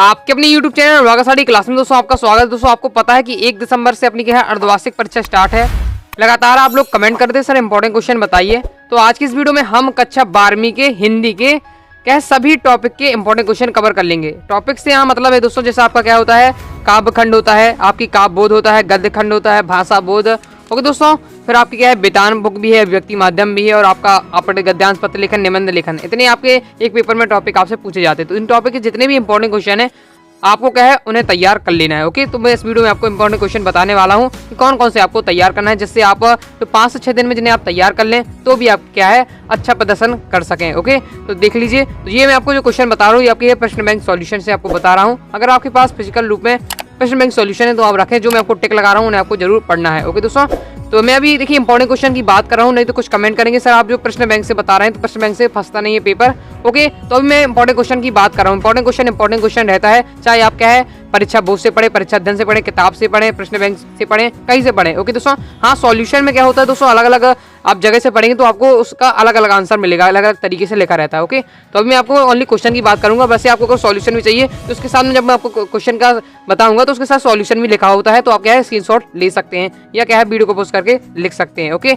आपके अपने YouTube channel वागासाडी class में दोस्तों आपका स्वागत है। दोस्तों आपको पता है कि 1 दिसंबर से अपनी क्या है अर्धवार्षिक परीक्षा स्टार्ट है। लगातार आप लोग कमेंट करते हैं सर इंपॉर्टेंट क्वेश्चन बताइए। तो आज की इस वीडियो में हम कक्षा 12वीं के हिंदी के क्या है सभी टॉपिक के इंपॉर्टेंट क्वेश्चन कवर कर लेंगे। टॉपिक से यहाँ मतलब है दोस्तों जैसे आपका क्या होता है काव्य खंड होता है, आपकी काव्य बोध होता है, गद्य खंड होता है, भाषा बोध। ओके दोस्तों, फिर आपकी क्या है बेतान बुक भी है, व्यक्ति माध्यम भी है और आपका अपने गद्यांश पत्र लेखन, निबंध लेखन, इतने आपके एक पेपर में टॉपिक आपसे पूछे जाते हैं। तो इन टॉपिक के जितने भी इंपॉर्टेंट क्वेश्चन है आपको क्या है उन्हें तैयार कर लेना है। ओके, तो मैं इस वीडियो में आपको इंपॉर्टेंट क्वेश्चन बताने वाला हूं कि कौन कौन से आपको तैयार करना है, जिससे आप तो 5 से 6 दिन में जिन्हें आप तैयार कर लें तो भी आप क्या है अच्छा प्रदर्शन कर सकें। ओके, तो देख लीजिए, तो ये मैं आपको जो क्वेश्चन बता रहा हूँ ये आपके प्रश्न बैंक सॉल्यूशन से आपको बता रहा हूँ। अगर आपके पास फिजिकल रूप में प्रश्न बैंक सॉल्यूशन है तो आप रखें, जो मैं आपको टिक लगा रहा हूँ उन्हें आपको जरूर पढ़ना है। ओके दोस्तों, तो मैं अभी देखिए इंपॉर्टेंट क्वेश्चन की बात कर रहा हूँ, नहीं तो कुछ कमेंट करेंगे सर आप जो प्रश्न बैंक से बता रहे हैं तो प्रश्न बैंक से फंसता नहीं है पेपर। ओके, तो अभी मैं इंपॉर्टेंट क्वेश्चन की बात कर रहा हूँ। इंपॉर्टेंट क्वेश्चन रहता है, चाहे आप क्या है परीक्षा बोर्ड से पढ़े, परीक्षा अध्ययन से पढ़े, किताब से पढ़े, प्रश्न बैंक से पढ़े, कहीं से पढ़े। ओके दोस्तों, हाँ सॉल्यूशन में क्या होता है दोस्तों अलग अलग आप जगह से पढ़ेंगे तो आपको उसका अलग अलग आंसर मिलेगा, अलग अलग तरीके से लिखा रहता है। ओके, तो अभी मैं आपको ओनली क्वेश्चन की बात करूंगा। वैसे आपको अगर सॉल्यूशन भी चाहिए तो उसके साथ में जब मैं आपको क्वेश्चन का बताऊंगा तो उसके साथ सॉल्यूशन भी लिखा होता है, तो आप क्या है स्क्रीनशॉट ले सकते हैं या क्या है वीडियो को पोस्ट करके लिख सकते हैं। ओके,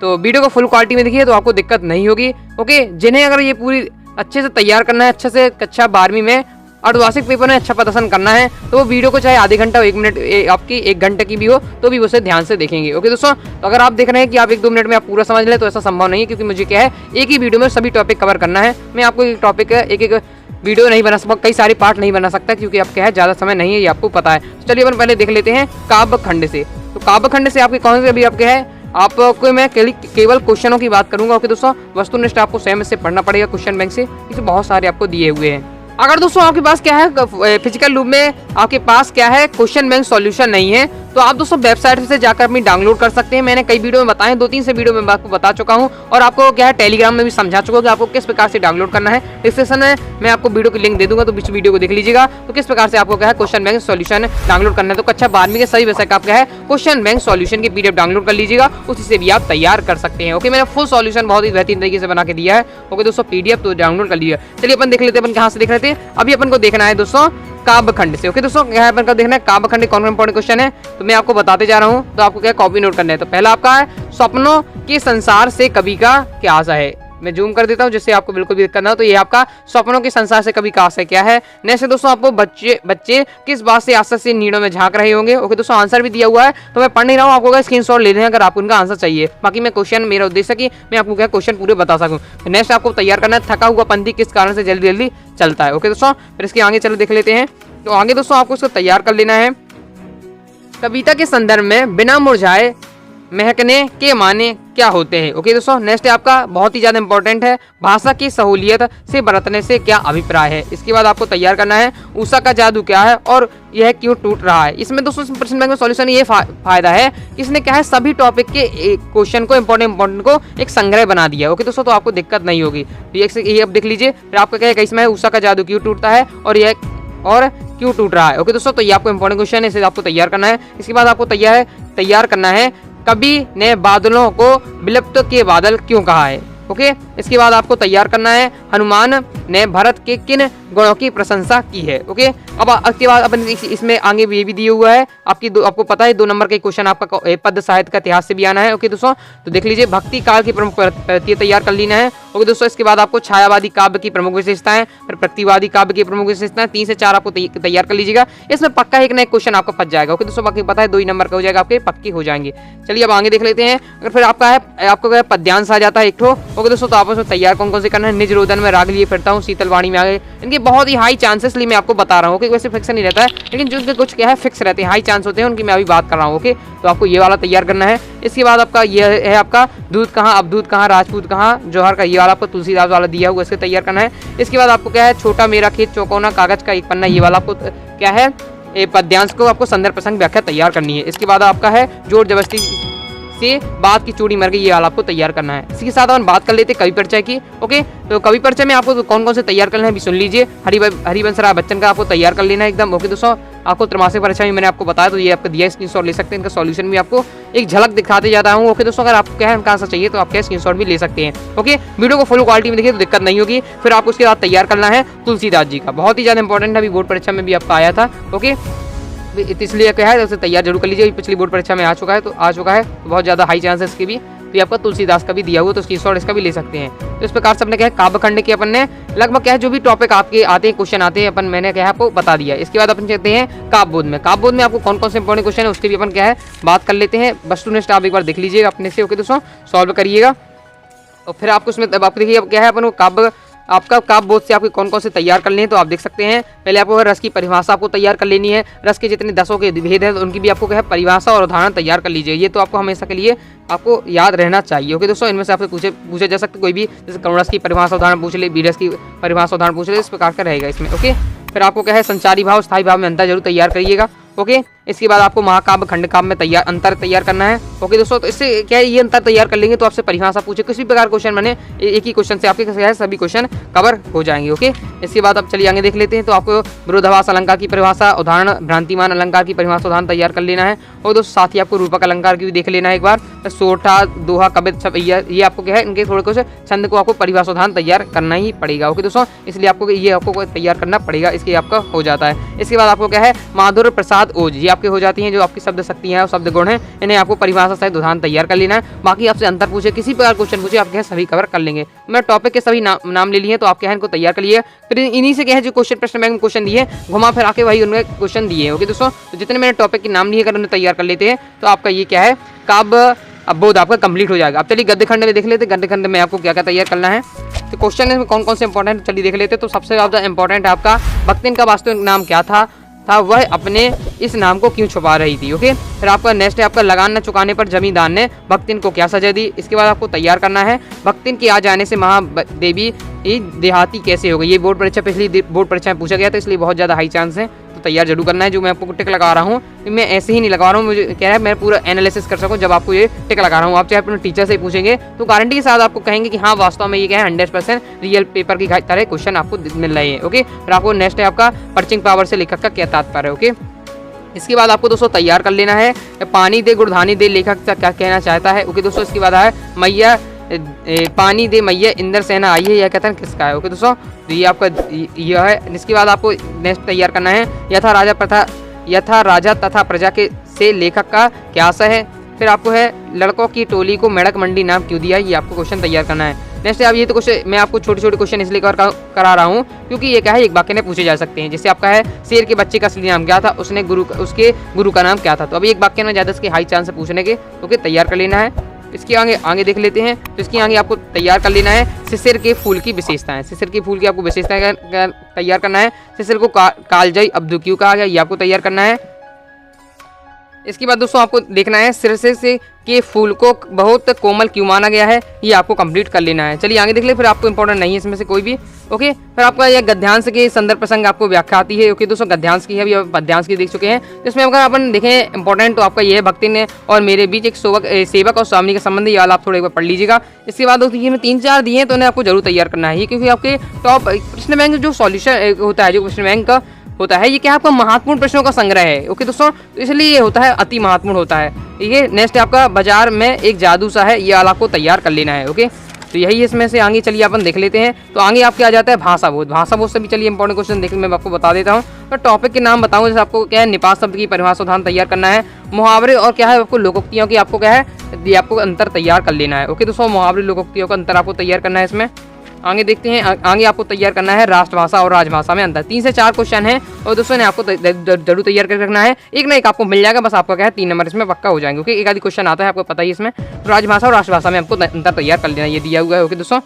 तो वीडियो को फुल क्वालिटी में देखिए तो आपको दिक्कत नहीं होगी। ओके, जिन्हें अगर ये पूरी अच्छे से तैयार करना है, अच्छे से कक्षा 12वीं में अर्धवार्षिक पेपर में अच्छा प्रदर्शन करना है तो वो वीडियो को चाहे आधे घंटा 1 मिनट आपकी 1 घंटे की भी हो तो भी उसे ध्यान से देखेंगे। ओके दोस्तों, तो अगर आप देख रहे हैं कि आप 1-2 मिनट में आप पूरा समझ लें तो ऐसा संभव नहीं है, क्योंकि मुझे क्या है एक ही वीडियो में सभी टॉपिक कवर करना है। मैं आपको एक टॉपिक एक वीडियो नहीं बना सकता, कई सारे पार्ट नहीं बना सकता, क्योंकि आप क्या है ज़्यादा समय नहीं है, ये आपको पता है। तो चलिए अपन पहले देख लेते हैं काव्य खंड से। तो काव्य खंड से आपके कौन से अभी आपके है आपको मैं केवल क्वेश्चनों की बात करूंगा। ओके दोस्तों, वस्तुनिष्ठ आपको स्वयं से पढ़ना पड़ेगा क्वेश्चन बैंक से, इसमें बहुत सारे आपको दिए हुए हैं। अगर दोस्तों आपके पास क्या है फिजिकल रूप में आपके पास क्या है क्वेश्चन बैंक सॉल्यूशन नहीं है तो आप दोस्तों वेबसाइट से जाकर अपनी डाउनलोड कर सकते हैं। मैंने कई वीडियो में बताए, 2-3 से वीडियो में आपको बता चुका हूं और आपको क्या है टेलीग्राम में भी समझा चुका हूं कि आपको किस प्रकार से डाउनलोड करना है। डिस्क्रिप्शन में मैं आपको वीडियो की लिंक दे दूंगा, तो बीच वीडियो को देख लीजिएगा तो किस प्रकार से आपको क्या है क्वेश्चन बैंक सॉल्यूशन डाउनलोड करना है। तो कक्षा 12वीं के सही विषय का क्या है क्वेश्चन बैंक सॉल्यूशन की PDF डाउनलोड कर लीजिएगा, उसी से भी आप तैयार कर सकते हैं। ओके, मैंने फुल सॉल्यूशन बहुत ही बेहतरीन तरीके से बना के दिया है। ओके दोस्तों, PDF तो डाउनलोड कर लीजिए। चलिए अपन देख लेते हैं अपन कहाँ से देख रहे थे। अभी अपन को देखना है दोस्तों काव्य खंड से। ओके दोस्तों, यहाँ पर देखना है काव्य खंड कौन इंपॉर्टेंट क्वेश्चन है तो मैं आपको बताते जा रहा हूँ, तो आपको क्या कॉपी नोट करना है। तो पहला आपका है स्वप्नों के संसार से कवि का क्या आशा है। मैं जूम कर देता हूँ जिससे आपको बिल्कुल भी दिक्कत ना हो। तो ये आपका स्वप्नों के संसार से कवि का आशा क्या है। नेक्स्ट दोस्तों आपको बच्चे किस बात से आशा से नीड़ों में झांक रहे होंगे। ओके दोस्तों, आंसर भी दिया हुआ है तो मैं पढ़ नहीं रहा हूँ, आपको स्क्रीनशॉट ले लें अगर आपको उनका आंसर चाहिए। बाकी मैं क्वेश्चन मेरा उद्देश्य कि मैं आपको क्या क्वेश्चन पूरे बता सकूँ। नेक्स्ट आपको तैयार करना है थका हुआ पंथी किस कारण से जल्दी जल्दी चलता है। ओके दोस्तों, फिर इसके आगे चलो देख लेते हैं। तो आगे दोस्तों आपको इसको तैयार कर लेना है। कविता के संदर्भ में बिना मुरझाए महकने के माने क्या होते हैं। ओके दोस्तों, नेक्स्ट आपका बहुत ही ज्यादा इंपॉर्टेंट है भाषा की सहूलियत से बरतने से क्या अभिप्राय है। इसके बाद आपको तैयार करना है उषा का जादू क्या है और यह क्यों टूट रहा है। इसमें दोस्तों प्रश्न बैंक में सॉल्यूशन ये फायदा है इसने क्या है सभी टॉपिक के क्वेश्चन को इंपॉर्टेंट को एक संग्रह बना दिया। ओके दोस्तों, तो आपको दिक्कत नहीं होगी। ये अब देख लीजिए, फिर आपका क्या है इसमें है उषा का जादू क्यों टूटता है और क्यों टूट रहा है। ओके दोस्तों, तो ये आपको इंपॉर्टेंट क्वेश्चन है, इसे आपको तैयार करना है। इसके बाद आपको तैयार करना है कवि ने बादलों को विलुप्त के बादल क्यों कहा है। ओके, इसके बाद आपको तैयार करना है हनुमान ने भरत के किन गुणों की प्रशंसा की है। ओके, अब इसके बाद अपन इसमें आगे ये भी दिया हुआ है आपको पता है 2 नंबर के क्वेश्चन आपका पद्य साहित्य का इतिहास से भी आना है। ओके दोस्तों, तो देख लीजिए भक्ति काल की प्रमुख प्रत्यय तैयार कर लेना है। ओके दोस्तों, इसके बाद आपको छायावादी काव्य की प्रमुख विशेषताएं, फिर प्रतिवादी काव्य की प्रमुख विशेषताएं 3 से 4 आपको तैयार कर लीजिएगा। इसमें पक्का एक ना एक क्वेश्चन आपको फंस जाएगा। ओके दोस्तों, बाकी पता है 2 ही नंबर का हो जाएगा, आपके पक्के हो जाएंगे। चलिए अब आगे देख लेते हैं। अगर फिर आपको पद्यांश आ जाता है एक ठो। ओके दोस्तों, तो आपस में तैयार कौन कौन से करना है। निज रोदन में राग लिए फिरता हूँ, शीतल वाणी में आ गए, इनके बहुत ही हाई चांसेस लिए मैं आपको बता रहा हूँ। ओके, वैसे फिक्स नहीं रहता है लेकिन जो कुछ क्या है फिक्स रहते हैं, हाई चांस होते हैं, उनकी मैं अभी बात कर रहा हूँ। ओके, तो आपको ये वाला तैयार करना है। इसके बाद आपका ये है आपका दूध कहाँ अवधूत कहाँ राजपूत कहाँ जौहर का ये वाला आपको तुलसीदास वाला दिया हुआ इससे तैयार करना है। इसके बाद आपको क्या है छोटा मेरा खेत चौकोना कागज का एक पन्ना ये वाला आपको क्या है पद्यांश को आपको संदर्भ प्रसंग व्याख्या तैयार करनी है। इसके बाद आपका है जोर जबरदस्ती से बात की चूड़ी मर गई ये वाला आपको तैयार करना है। इसके साथ हम बात कर लेते हैं कवि परिचय की। ओके, तो कवि परिचय में आपको कौन कौन से तैयार करना है भी सुन लीजिए। हरिवंश राय बच्चन का आपको तैयार कर लेना है एकदम। ओके दोस्तों, आपको त्रैमासिक परीक्षा में मैंने आपको बताया, तो ये आपको दिया, स्क्रीनशॉट ले सकते हैं। इनका सॉल्यूशन भी आपको एक झलक दिखाते जाता हूँ। ओके दोस्तों, अगर आपको क्या है इनका आंसर चाहिए तो आप क्या स्क्रीनशॉट भी ले सकते हैं। ओके, वीडियो को फुल क्वालिटी में देखिए तो दिक्कत नहीं होगी। फिर आपको उसके बाद तैयार करना है तुलसीदास जी का, बहुत ही ज़्यादा इंपॉर्टेंट है, अभी बोर्ड परीक्षा में भी आपका आया था। ओके, इसलिए क्या है उसे तैयार जरूर कर लीजिए, पिछली बोर्ड परीक्षा में आ चुका है, तो बहुत ज़्यादा हाई चांस है इसके भी। तो आपका तुलसीदास का भी दिया हुआ, तो स्क्रीनशॉट इसका भी ले सकते हैं। तो इस प्रकार से अपने क्या है काव्यखंड के अपन ने लगभग क्या है जो भी टॉपिक आपके आते हैं, क्वेश्चन आते हैं, अपन मैंने क्या है आपको बता दिया। इसके बाद अपन चलते हैं काव्यबोध में। काव्यबोध में आपको कौन कौन से इंपॉर्टेंट क्वेश्चन है उसके भी अपन क्या है बात कर लेते हैं। बस टू नेक्स्ट आप एक बार देख लीजिएगा अपने से। ओके दोस्तों, सॉल्व करिएगा और फिर आपको उसमें आप देखिए अब क्या है अपन को आपका काव्यबोध से आपके कौन कौन से तैयार कर लें, तो आप देख सकते हैं। पहले आपको रस की परिभाषा आपको तैयार कर लेनी है। रस के जितने 10 के भेद है उनकी भी आपको क्या है परिभाषा और उदाहरण तैयार कर लीजिए। ये तो आपको हमेशा के लिए आपको याद रहना चाहिए। ओके दोस्तों, इनमें से आपसे पूछे जा सकते कोई भी, जैसे करुण रस की परिभाषा उदाहरण पूछ ले, बीरस की परिभाषा उदाहरण पूछ ले, इस प्रकार का रहेगा इसमें। ओके, फिर आपको क्या है संचारी भाव स्थायी भाव में अंतर जरूर तैयार करिएगा। ओके, इसके बाद आपको महाकाव्य खंड काव्य में अंतर तैयार करना है। ओके दोस्तों, तो इससे क्या है ये अंतर तैयार कर लेंगे तो आपसे परिभाषा पूछे किसी प्रकार क्वेश्चन बने, एक ही क्वेश्चन से आपके क्या है सभी क्वेश्चन कवर हो जाएंगे। ओके, इसके बाद अब चलिए आगे देख लेते हैं। तो आपको विरोधाभास अलंकार की परिभाषा उदाहरण, भ्रांतिमान अलंकार की परिभाषा उदाहरण तैयार कर लेना है। और दोस्तों साथ ही आपको रूपक अलंकार की भी देख लेना है एक बार। सोठा, दोहा, कवित, सब ये आपको क्या है इनके थोड़े कुछ छंद को आपको परिभाषा उदाहरण तैयार करना ही पड़ेगा। ओके दोस्तों, इसलिए आपको ये आपको तैयार करना पड़ेगा, इसके आपका हो जाता है। इसके बाद आपको क्या है माधुर्य प्रसाद ओज, ये आपके हो जाती हैं जो आपकी शब्द शक्तियां हैं और शब्द गुण हैं, इन्हें आपको परिभाषा सहित उदाहरण तैयार कर लेना है। बाकी आपसे अंतर पूछे किसी प्रकार क्वेश्चन पूछे आप क्या सभी कवर कर लेंगे। मैं टॉपिक के सभी नाम ले लिए तो आप क्या है इनको तैयार कर लिए। फिर इन्हीं से क्या है जो क्वेश्चन प्रश्न बैंक में क्वेश्चन दिए घुमा फिर आके वही उनके क्वेश्चन दिए। ओके दोस्तों, तो जितने मैंने टॉपिक के नाम लिए अगर उन्हें तैयार कर लेते हैं तो आपका ये क्या है काव्यबोध आपका कंप्लीट हो जाएगा। अब चलिए गद्य खंड में देख लेते हैं, गद्य खंड में आपको क्या क्या तैयार करना है। तो क्वेश्चन में कौन कौन से इंपॉर्टेंट चलिए देख लेते हैं। तो सबसे ज्यादा इंपॉर्टेंट है आपका भक्तिन का वास्तविक नाम क्या था वह अपने इस नाम को क्यों छुपा रही थी। ओके, फिर आपका नेक्स्ट है आपका लगान न चुकाने पर जमींदार ने भक्तिन को क्या सजा दी। इसके बाद आपको तैयार करना है भक्तिन के आ जाने से महादेवी देहाती कैसे हो गई। ये बोर्ड परीक्षा पिछली बोर्ड परीक्षा में पूछा गया था, इसलिए बहुत ज़्यादा हाई चांस है, तो तैयार जरूर करना है। जो मैं आपको टिक लगा रहा हूँ मैं ऐसे ही नहीं लगा रहा हूँ, मुझे कह रहा है मैं पूरा एनालिसिस कर सकूँ जब आपको ये टिक लगा रहा हूँ। आप चाहे अपने टीचर से पूछेंगे तो गारंटी के साथ आपको कहेंगे कि हाँ वास्तव में ये क्या है 100% रियल पेपर की तरह क्वेश्चन आपको मिल रहे हैं। ओके, फिर आपको नेक्स्ट है आपका पर्चिंग पावर से लेखक का क्या तात्पर्य है। ओके, इसके बाद आपको दोस्तों तैयार कर लेना है पानी दे गुड़धानी दे लेखक क्या कहना चाहता है। ओके दोस्तों, इसके बाद है मैया पानी दे मैया इंद्र सेना आई है, यह कथन किसका है। ओके दोस्तों, तो ये आपका यह है। इसके बाद आपको नेक्स्ट तैयार करना है यथा राजा तथा प्रजा के से लेखक का क्या आशय है। फिर आपको है लड़कों की टोली को मेढक मंडी नाम क्यों दिया, ये आपको क्वेश्चन तैयार करना है। नेक्स्ट अब ये तो क्वेश्चन मैं आपको छोटे छोटे क्वेश्चन इसलिए करा रहा हूँ क्योंकि ये क्या है एक वाक्य में पूछे जा सकते हैं। जैसे आपका है शेर के बच्चे का असली नाम क्या था, उसके गुरु का नाम क्या था। तो अभी एक वाक्य में ज़्यादा इसके हाई चांस है पूछने के, ओके तैयार कर लेना है। इसके आगे देख लेते हैं। तो इसके आगे आपको तैयार कर लेना है सिसिर के फूल की विशेषताएं। सिसिर के फूल की आपको विशेषताएं तैयार करना है। सिसिर को कालजयी अब्दु क्यों कहा गया, ये आपको तैयार करना है। इसके बाद दोस्तों आपको देखना है सिरसे के फूल को बहुत कोमल क्यों माना गया है, ये आपको कंप्लीट कर लेना है। चलिए आगे देख ले, फिर आपको इंपॉर्टेंट नहीं है इसमें से कोई भी। ओके, फिर आपका यह गद्यांश के संदर्भ प्रसंग आपको व्याख्या आती है। ओके दोस्तों, गद्यांश की है, अभी पद्यांश की देख चुके हैं। तो इसमें अगर अपन देखें इंपॉर्टेंट तो आपका ये है भक्ति ने और मेरे बीच एक सेवक और स्वामी का संबंध, ये वाला आप थोड़ा एक बार पढ़ लीजिएगा। इसके बाद दोस्तों ये 3-4 दिए हैं तो उन्हें आपको जरूर तैयार करना है, क्योंकि आपके टॉप प्रश्न बैंक जो सॉल्यूशन होता है, जो प्रश्न बैंक का होता है, ये क्या आपका महत्वपूर्ण प्रश्नों का संग्रह है। ओके दोस्तों, तो इसलिए ये होता है अति महत्वपूर्ण होता है। ये नेक्स्ट आपका बाजार में एक जादू सा है, ये वाला आपको तैयार कर लेना है। ओके, तो यही इसमें से आगे चलिए अपन देख लेते हैं। तो आगे आपके आ जाता है भाषा बोध। भाषा बोध से भी चलिए इंपॉर्टेंट क्वेश्चन देखने मैं आपको बता देता हूँ। तो टॉपिक के नाम बताऊँ, जैसे आपको क्या है निपात शब्द की परिभाषा उदाहरण तैयार करना है। मुहावरे और क्या है आपको लोकोक्तियों की आपको क्या है ये आपको अंतर तैयार कर लेना है। ओके दोस्तों, मुहावरे लोकोक्तियों का अंतर आपको तैयार करना है। इसमें आगे देखते हैं, आगे आपको तैयार करना है राष्ट्रभाषा और राजभाषा में अंतर। 3 से 4 क्वेश्चन है और दोस्तों ने आपको जरूर तैयार कर रखना है। एक ना एक आपको मिल जाएगा, बस आपका क्या है 3 नंबर इसमें पक्का हो जाएंगे। ओके, एक आधी क्वेश्चन आता है आपको पता ही इसमें। तो राजभाषा और राष्ट्रभाषा में आपको अंतर तैयार कर लेना, ये दिया हुआ है। ओके दोस्तों,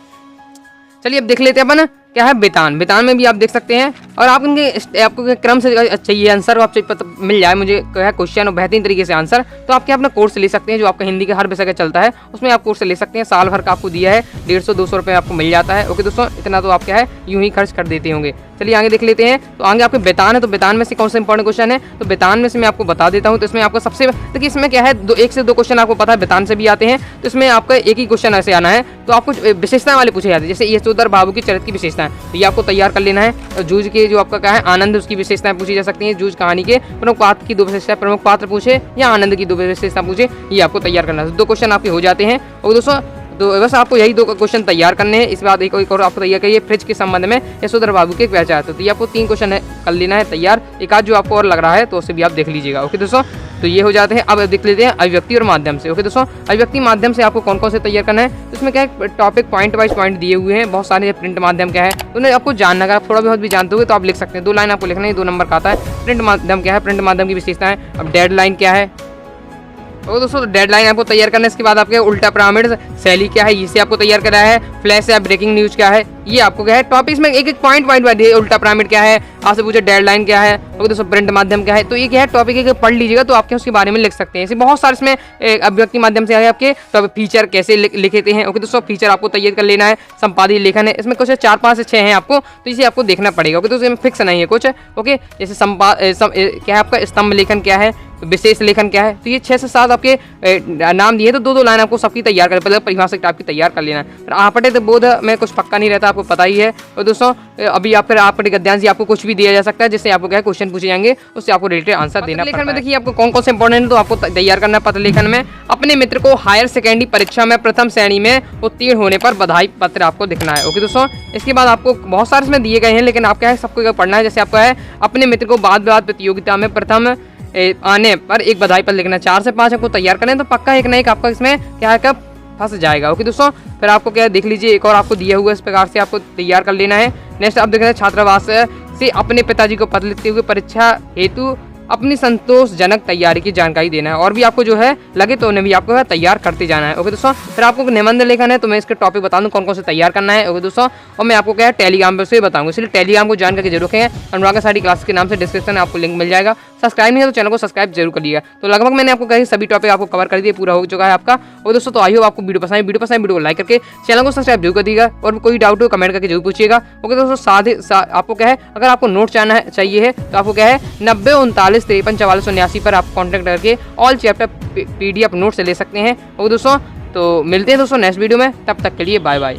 चलिए अब देख लेते हैं अपन क्या है बेतान। बेतान में भी आप देख सकते हैं और आप इनके आपको क्रम से चाहिए आंसर आप मिल जाए मुझे क्या क्वेश्चन और बेहतरीन तरीके से आंसर, तो आप क्या अपना कोर्स ले सकते हैं जो आपका हिंदी के हर विषय का चलता है, उसमें आप कोर्स ले सकते हैं। साल भर का आपको दिया है 150-200 रुपये आपको मिल जाता है। ओके दोस्तों, इतना तो आप क्या है यूं ही खर्च कर देते होंगे। चलिए आगे देख लेते हैं। तो आगे आपके बेतान है, तो बेतान में से कौन सा इंपॉर्टेंट क्वेश्चन है, तो बेतान में से मैं आपको बता देता हूँ। तो इसमें आपको सबसे देखिए इसमें क्या है 1 से 2 क्वेश्चन आपको पता है बेतान से भी आते हैं। तो इसमें आपका एक ही क्वेश्चन ऐसे आना है, तो आपको विशेषता वाले पूछे जाते हैं। जैसे यशोधर बाबू की चरित्र की विशेषता विशेषताएं, तो ये आपको तैयार कर लेना है। और जूझ के जो आपका क्या है आनंद, उसकी विशेषताएं पूछी जा सकती हैं। जूझ कहानी के प्रमुख पात्र की 2 विशेषताएं, प्रमुख पात्र पूछे या आनंद की 2 विशेषता पूछे, ये आपको तैयार करना है। 2 क्वेश्चन आपके हो जाते हैं। और दोस्तों तो बस आपको यही 2 क्वेश्चन तैयार करने हैं। इस बाद एक और आपको तैयार करिए फ्रिज के संबंध में यशोधर बाबू के क्या चाहते हो, तो ये आपको 3 क्वेश्चन कर लेना है तैयार। एक आध जो आपको और लग रहा है तो उसे भी आप देख लीजिएगा। ओके दोस्तों, तो ये हो जाते हैं। अब देख लेते हैं अभिव्यक्ति और माध्यम से। ओके दोस्तों, अभिव्यक्ति माध्यम से आपको कौन कौन से तैयार करना है, तो इसमें क्या है टॉपिक पॉइंट वाइज पॉइंट दिए हुए हैं बहुत सारे। प्रिंट माध्यम क्या है तो उन्हें आपको जानना, अगर आप थोड़ा बहुत भी जानते हो तो आप लिख सकते हैं। 2 लाइन आपको लिखना है, 2 नंबर का आता है। प्रिंट माध्यम क्या है, प्रिंट माध्यम की विशेषताएं। अब डेडलाइन क्या है, तो दोस्तों डेडलाइन आपको तैयार करना है। इसके बाद आपके उल्टा पिरामिड शैली क्या है, इसे आपको तैयार करा है। फ्लैश या ब्रेकिंग न्यूज क्या है, ये आपको क्या है टॉपिक्स में एक पॉइंट उल्टा पिरामिड क्या है, आपसे पूछे डेडलाइन क्या है, तो दोस्तों प्रिंट माध्यम क्या है, तो ये क्या है टॉपिक एक पढ़ लीजिएगा तो आपके उसके बारे में लिख सकते हैं। ऐसे बहुत सारे इसमें अभिव्यक्ति माध्यम से आपके तो फीचर कैसे लिखते हैं। ओके दोस्तों, फीचर आपको तैयार कर लेना है। संपादित लेखन है, इसमें कुछ 4, 5 से 6 हैं आपको, तो इसे आपको देखना पड़ेगा। ओके दोस्तों, फिक्स नहीं है कुछ। ओके, जैसे क्या है आपका स्तंभ लेखन क्या है, विशेष लेखन क्या है, तो ये 6 से 7 आपके नाम दिए, तो 2 लाइन आपको सबकी तैयार कर, पहले परिभाषिक टाइप की तैयार कर लेना है। आपटे तो बोध में कुछ पक्का नहीं रहता, आपको पता ही है। और दोस्तों अभी आप फिर आपके गद्यांश आपको कुछ भी दिया जा सकता है, जिससे आपको क्या क्वेश्चन पूछे जाएंगे, उससे आपको रिलेटेड आंसर देना। लेखन में देखिए आपको कौन कौन से इंपॉर्टेंट है, तो आपको तैयार करना है पत्र लेखन में। अपने मित्र को हायर सेकेंडरी परीक्षा में प्रथम श्रेणी में उत्तीर्ण होने पर बधाई पत्र आपको लिखना है। ओके दोस्तों, इसके बाद आपको बहुत सारे इसमें दिए गए हैं, लेकिन आप क्या है सबको पढ़ना है। जैसे आपका है अपने मित्र को वाद विवाद प्रतियोगिता में प्रथम आने पर एक बधाई पत्र लिखना। 4 से 5 आपको तैयार करें तो पक्का एक ना एक आपका इसमें क्या है कब फंस जाएगा। ओके दोस्तों, फिर आपको क्या देख लीजिए एक और आपको दिया हुआ इस प्रकार से आपको तैयार कर लेना है। नेक्स्ट आप देख रहे हैं छात्रावास से अपने पिताजी को पत्र लिखते हुए परीक्षा हेतु अपनी संतोषजनक तैयारी की जानकारी देना है। और भी आपको जो है लगे तो उन्हें भी आपको तैयार करते जाना है। ओके दोस्तों, फिर आपको निबंध लेखन है, तो मैं इसके टॉपिक बता दूं कौन कौन से तैयार करना है। ओके दोस्तों, और मैं आपको क्या है टेलीग्राम पर से बताऊंगा, इसलिए टेलीग्राम को ज्वाइन करके जरूर रखें। अनुराग साड़ी क्लास के नाम से डिस्क्रिप्शन में आपको लिंक मिल जाएगा। सब्सक्राइब नहीं है तो चैनल को सब्सक्राइब जरूर करिएगा। तो लगभग मैंने आपको कही सभी टॉपिक आपको कवर कर दिए, पूरा हो चुका है आपका। और दोस्तों तो आई हो आपको वीडियो पसंद वीडियो को लाइक करके चैनल को सब्सक्राइब जरूर कर दीजिएगा। और कोई डाउट हो कमेंट करके जरूर पूछिएगा। ओके दोस्तों, आपको क्या है अगर आपको नोट चाहिए है तो आपको क्या है 90 39 53 44 89 पर आप कॉन्टैक्ट करके ऑल चैप्टर PDF नोट से ले सकते हैं। ओके दोस्तों, तो मिलते हैं दोस्तों नेक्स्ट वीडियो में, तब तक के लिए बाय बाय।